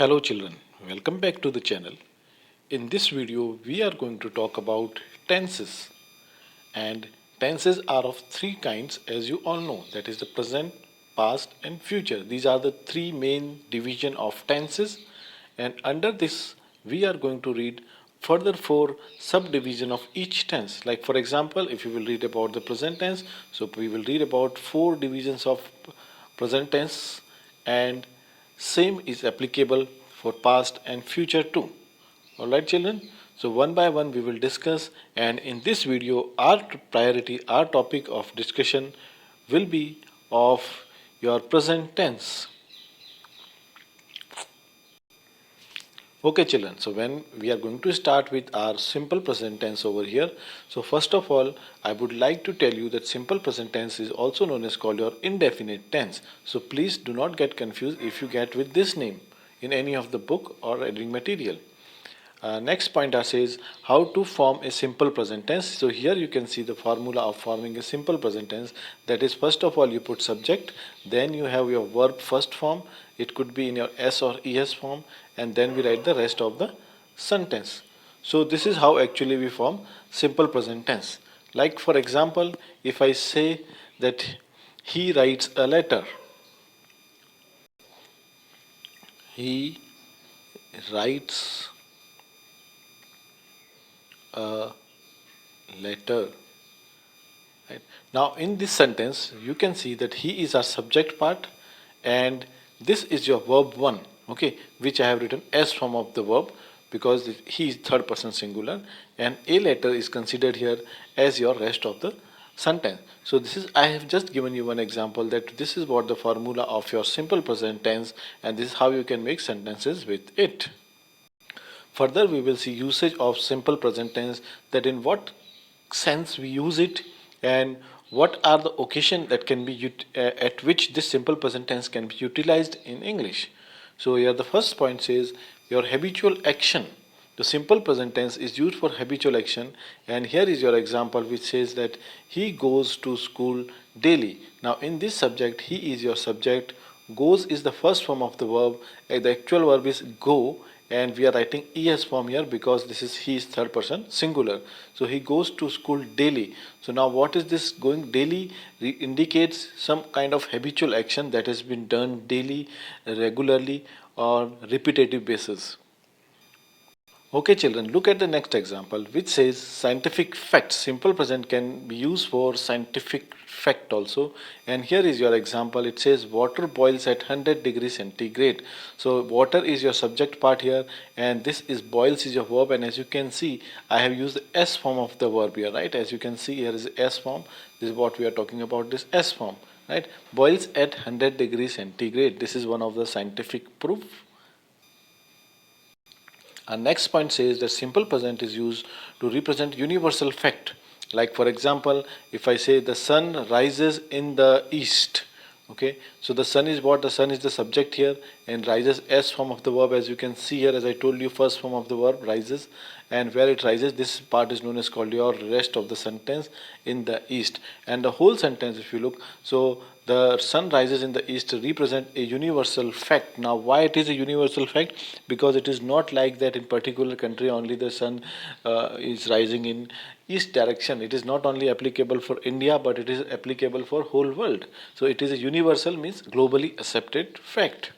Hello children, welcome back to the channel. In this video we are going to talk about tenses, and tenses are of three kinds as you all know, that is the present, past and future. These are the three main division of tenses, and under this we are going to read further four subdivision of each tense. Like for example, if you will read about the present tense, so we will read about four divisions of present tense, and same is applicable for past and future too. Alright children, so one by one we will discuss, and in this video our topic of discussion will be of your present tense. Okay children, so when we are going to start with our simple present tense over here. So first of all, I would like to tell you that simple present tense is also known as called your indefinite tense. So please do not get confused if you get with this name in any of the book or reading material. Next pointer says how to form a simple present tense. So here you can see the formula of forming a simple present tense. That is, first of all you put subject, then you have your verb first form. It could be in your S or ES form, and then we write the rest of the sentence. So this is how actually we form simple present tense. Like for example, if I say that he writes a letter, he writes a letter. Right. Now in this sentence you can see that he is our subject part, and this is your verb 1, okay, which I have written as form of the verb because he is third person singular, and a letter is considered here as your rest of the sentence. So this is, I have just given you one example that this is what the formula of your simple present tense, and this is how you can make sentences with it. Further, we will see usage of simple present tense, that in what sense we use it, and what are the occasion that can be at which this simple present tense can be utilized in English. So here the first point says your habitual action. The simple present tense is used for habitual action, and here is your example which says that he goes to school daily. Now in this subject, he is your subject, goes is the first form of the verb, and the actual verb is go, and we are writing es form here because this is he is third person singular. So he goes to school daily. So now what is this going daily? Indicates some kind of habitual action that has been done daily, regularly, or repetitive basis. Okay children, look at the next example which says scientific fact. Simple present can be used for scientific fact also, and here is your example. It says water boils at 100 degrees centigrade. So water is your subject part here, and this is boils is your verb, and as you can see I have used the S form of the verb here, right? As you can see here is S form. This is what we are talking about, this S form, right? Boils at 100 degrees centigrade. This is one of the scientific proof. Our next point says that simple present is used to represent universal fact. Like for example, if I say the sun rises in the east, okay, so the sun is what? The sun is the subject here, and rises as form of the verb, as you can see here, as I told you, first form of the verb rises, and where it rises, this part is known as called your rest of the sentence, in the east. And the whole sentence, if you look, so the sun rises in the east represent a universal fact. Now why it is a universal fact? Because it is not like that in particular country only the sun is rising in east direction. It is not only applicable for India, but it is applicable for whole world. So it is a universal, means globally accepted fact.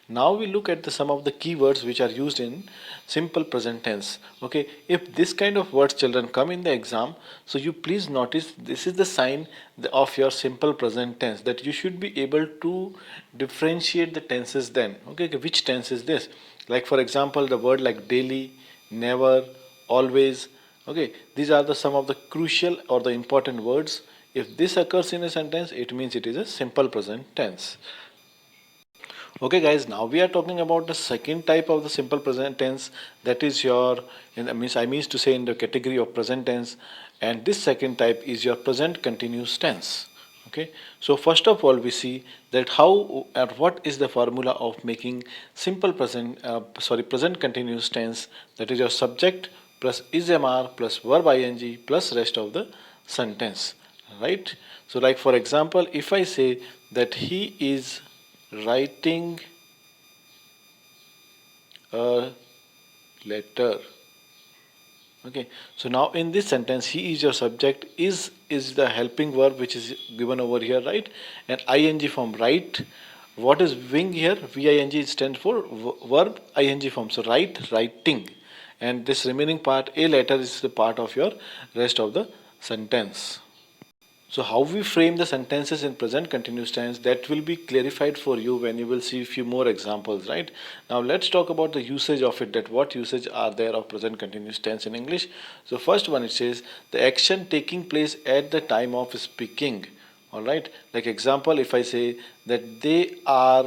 Now we look at some of the keywords which are used in simple present tense. Okay, if this kind of words children come in the exam, so you please notice this is the sign of your simple present tense, that you should be able to differentiate the tenses then. Okay, which tense is this? Like for example, the word like daily, never, always. Okay, these are the some of the crucial or the important words. If this occurs in a sentence, it means it is a simple present tense. Okay guys, now we are talking about the second type of the simple present tense, that is your, I mean to say in the category of present tense, and this second type is your present continuous tense. Okay, so first of all we see that how or what is the formula of making simple present continuous tense, that is your subject plus is mr plus verb ing plus rest of the sentence, right? So like for example, if I say that he is writing a letter. Okay, so now in this sentence, he is your subject, is the helping verb which is given over here, right? And ing form, write. What is wing here? Ving stands for verb ing form. So write, writing. And this remaining part, a letter, is the part of your rest of the sentence. So how we frame the sentences in present continuous tense, that will be clarified for you when you will see a few more examples, right? Now let's talk about the usage of it, that what usage are there of present continuous tense in English. So first one, it says the action taking place at the time of speaking. All right, like example, if I say that they are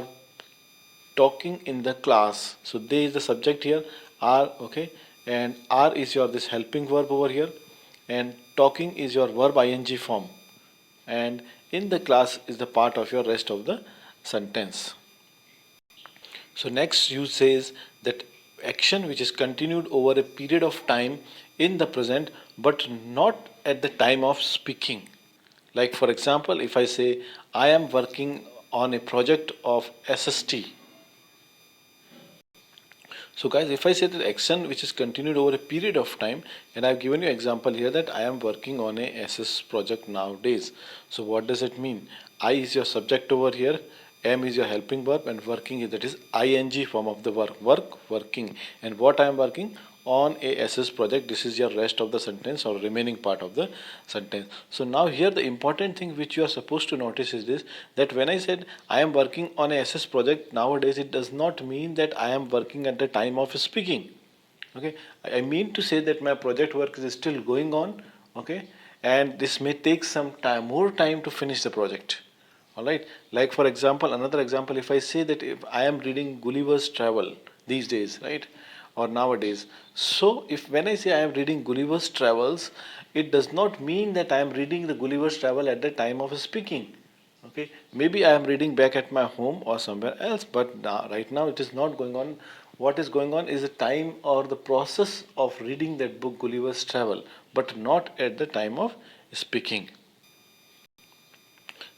talking in the class, so they is the subject here, are, okay, and are is your this helping verb over here, and talking is your verb ing form, and in the class is the part of your rest of the sentence. So next use says that action which is continued over a period of time in the present but not at the time of speaking. Like for example, if I say I am working on a project of SST. So guys, if I say that action which is continued over a period of time, and I've given you example here that I am working on a SS project nowadays. So what does it mean? I is your subject over here, am is your helping verb, and working is, that is ing form of the verb, work, working. And what I am working on a SS project, this is your rest of the sentence or remaining part of the sentence. So now here the important thing which you are supposed to notice is this, that when I said I am working on a SS project nowadays, it does not mean that I am working at the time of speaking. Okay, I mean to say that my project work is still going on, okay, and this may take some time, more time to finish the project. All right, like for example, another example, if I say that if I am reading Gulliver's Travel these days, right, or nowadays, so if when I say I am reading Gulliver's Travels, it does not mean that I am reading the Gulliver's Travel at the time of speaking. Okay, maybe I am reading back at my home or somewhere else, but now, right now it is not going on. What is going on is the time or the process of reading that book Gulliver's Travel, but not at the time of speaking.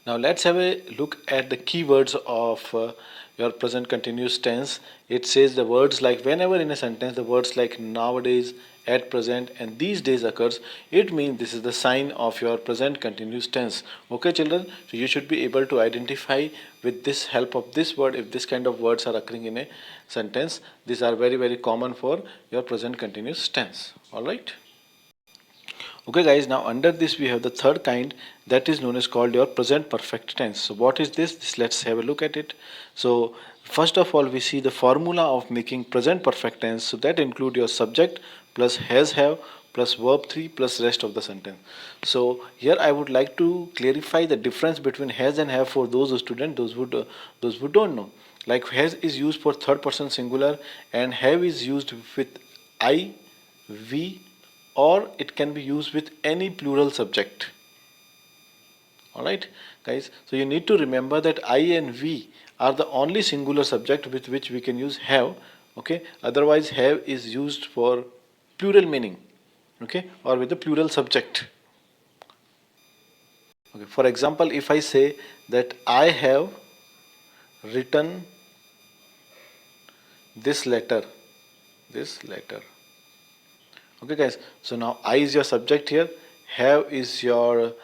Now let's have a look at the keywords of your present continuous tense. It says the words like, whenever in a sentence the words like nowadays, at present, and these days occurs, it means this is the sign of your present continuous tense. Okay children, so you should be able to identify with this help of this word if this kind of words are occurring in a sentence. These are very common for your present continuous tense. All right. Okay guys, now under this we have the third kind, that is known as called your present perfect tense. So what is this? Let's have a look at it. So first of all, we see the formula of making present perfect tense. So that include your subject plus has have plus verb 3 plus rest of the sentence. So here I would like to clarify the difference between has and have for those students, those who don't know. Like has is used for third person singular and have is used with I, we, or it can be used with any plural subject. All right guys, so you need to remember that I and we are the only singular subject with which we can use have. Okay, otherwise have is used for plural meaning, okay, or with the plural subject. Okay, for example, if I say that I have written this letter. Okay guys, so now I is your subject here, have is your,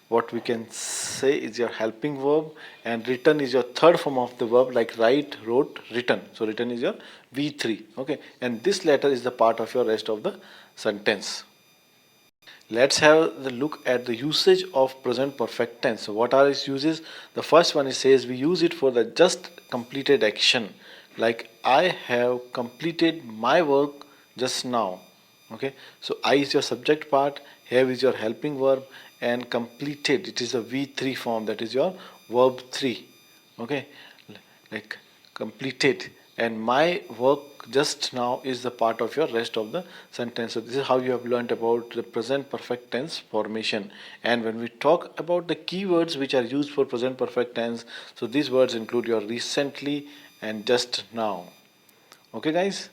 what we can say is your helping verb, and written is your third form of the verb, like write, wrote, written. So written is your V3. Okay, and this letter is the part of your rest of the sentence. Let's have the look at the usage of present perfect tense. So what are its uses? The first one, it says we use it for the just completed action, like I have completed my work just now. Okay, so I is your subject part, have is your helping verb, and completed, it is a V3 form, that is your verb 3. Okay, like completed, and my work just now is the part of your rest of the sentence. So this is how you have learned about the present perfect tense formation. And when we talk about the keywords which are used for present perfect tense, so these words include your recently and just now. Okay guys.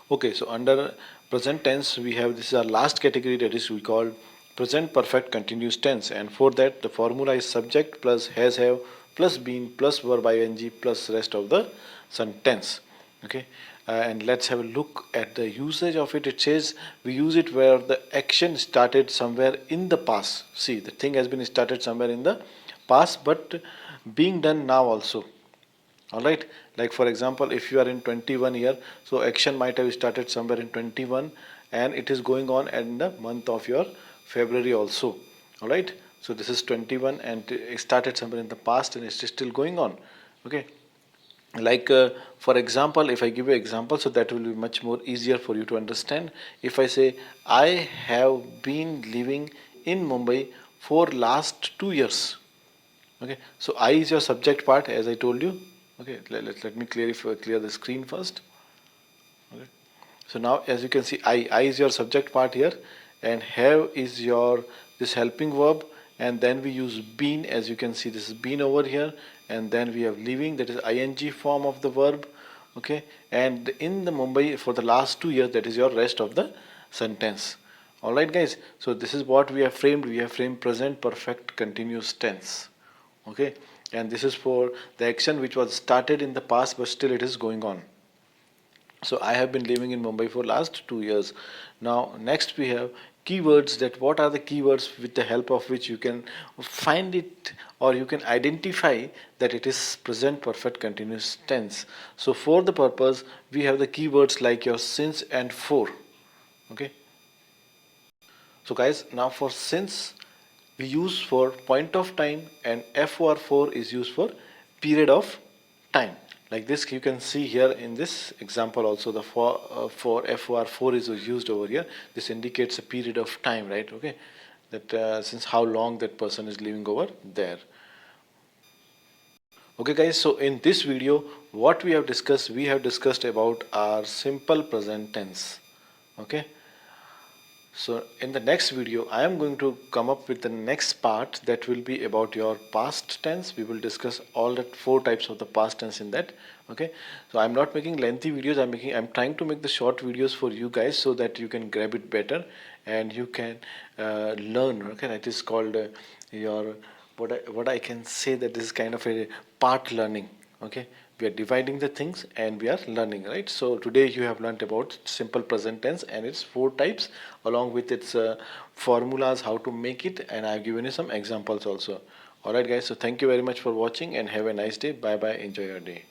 Okay, so under present tense we have, this is our last category, that is we call present perfect continuous tense, and for that the formula is subject plus has have plus been plus verb ing plus rest of the sentence. Okay, and let's have a look at the usage of it. It says we use it where the action started somewhere in the past. See, the thing has been started somewhere in the past, but being done now also. All right, like for example, if you are in 21 year, so action might have started somewhere in 21, and it is going on in the month of your February also. All right, so this is 21 and it started somewhere in the past and it's still going on. Okay, like for example, if I give you example, so that will be much more easier for you to understand. If I say I have been living in Mumbai for last 2 years. Okay, so I is your subject part, as I told you. Okay, let me clear the screen first. Okay, so now as you can see, I is your subject part here, and have is your this helping verb, and then we use been. As you can see, this is been over here, and then we have living, that is ing form of the verb. Okay, and in the Mumbai for the last 2 years, that is your rest of the sentence. All right, guys, so this is what we have framed. We have framed present perfect continuous tense. Okay, and this is for the action which was started in the past but still it is going on. So I have been living in Mumbai for last 2 years. Now next we have keywords. That what are the keywords with the help of which you can find it or you can identify that it is present perfect continuous tense. So for the purpose we have the keywords like your since and for. Okay, so guys, now for since we use for point of time, and for is used for period of time. Like this you can see here in this example also, the for for is used over here. This indicates a period of time, right? Okay, that since how long that person is living over there. Okay guys, so in this video what we have discussed about our simple present tense. Okay, so in the next video, I am going to come up with the next part that will be about your past tense. We will discuss all the four types of the past tense in that. Okay. So I'm not making lengthy videos. I'm trying to make the short videos for you guys so that you can grab it better and you can learn. Okay. It is called your what I can say that this is kind of a part learning. Okay, we are dividing the things and we are learning, right? So today you have learned about simple present tense and its four types along with its formulas, how to make it, and I've given you some examples also. All right guys, so thank you very much for watching and have a nice day. Bye bye, enjoy your day.